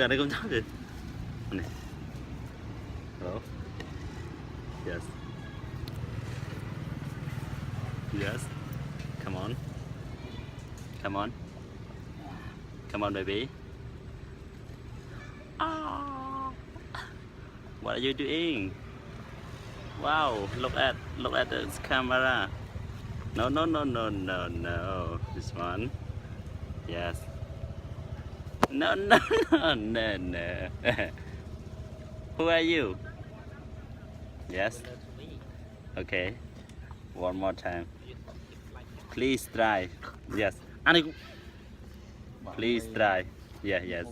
giờ đây không chắc gì. Này. Hello. Yes. Yes. Come on. Come on. Come on, baby. Oh. What are you doing? Wow, look at this camera. No, no, no, no, no, no. This one. Yes. No, no, no, no, no. Who are you? Yes. Okay. One more time. Please try. Yes. Please try. Yeah, yes.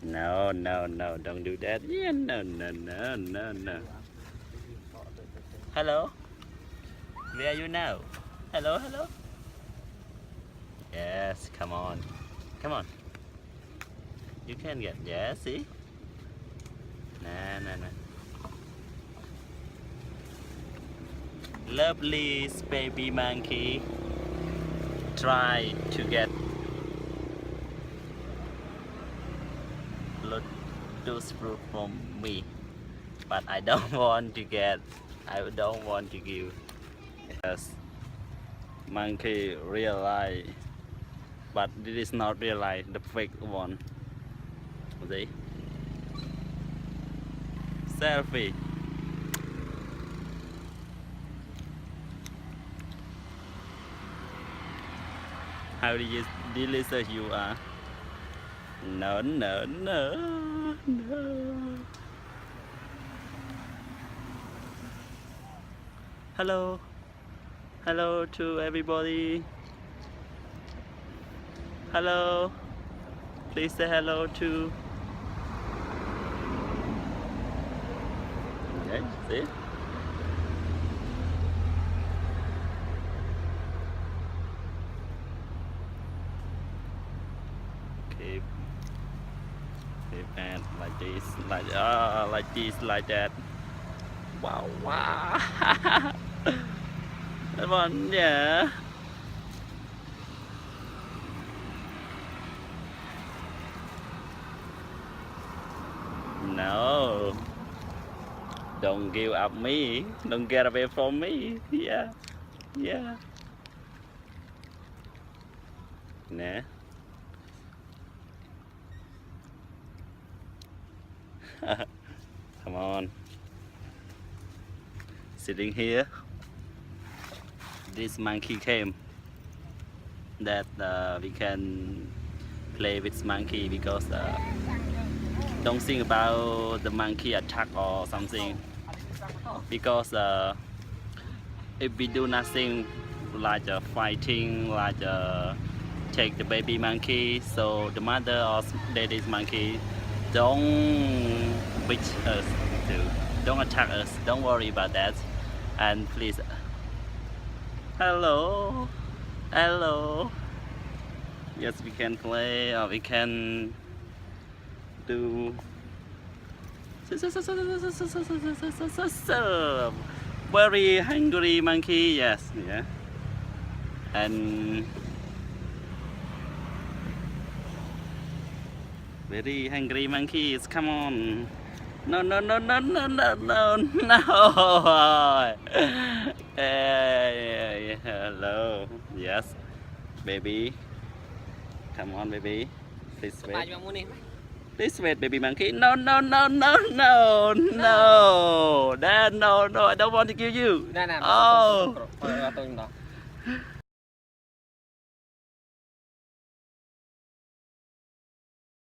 No, no, no, don't do that. Yeah, no, no, no, no, no. Hello? Where are you now? Hello, hello? Yes, come on. Come on. You can get, yeah, see? Nah, nah, nah. Lovely baby monkey. Try to get lotus fruit from me, but I don't want to get. I don't want to give. Yes, monkey realize, but this is not realize the fake one. See? Selfie. How delicious you are. No, no, no, no. Hello. Hello to everybody. Hello. Please say hello to. Okay, see? And like this, like this, like that. Wow, wow. That one, yeah. No, don't give up me. Don't get away from me. Yeah, yeah. Nah. Come on. Sitting here. This monkey came. That we can play with monkey because don't think about the monkey attack or something. Because if we do nothing like fighting, like take the baby monkey, so the mother or daddy's monkey don't beat us too. Don't attack us. Don't worry about that. And please. Hello. Hello. Yes, we can play or we can do very hungry monkey. Yes, yeah. And very hungry monkeys, come on. No, no, no, no, no, no, no, no. Hey, hello. Yes, baby. Come on, baby. Please wait. Please wait, baby monkey. No, no, no, no, no, no. Dad, no, no, I don't want to kill you. Oh.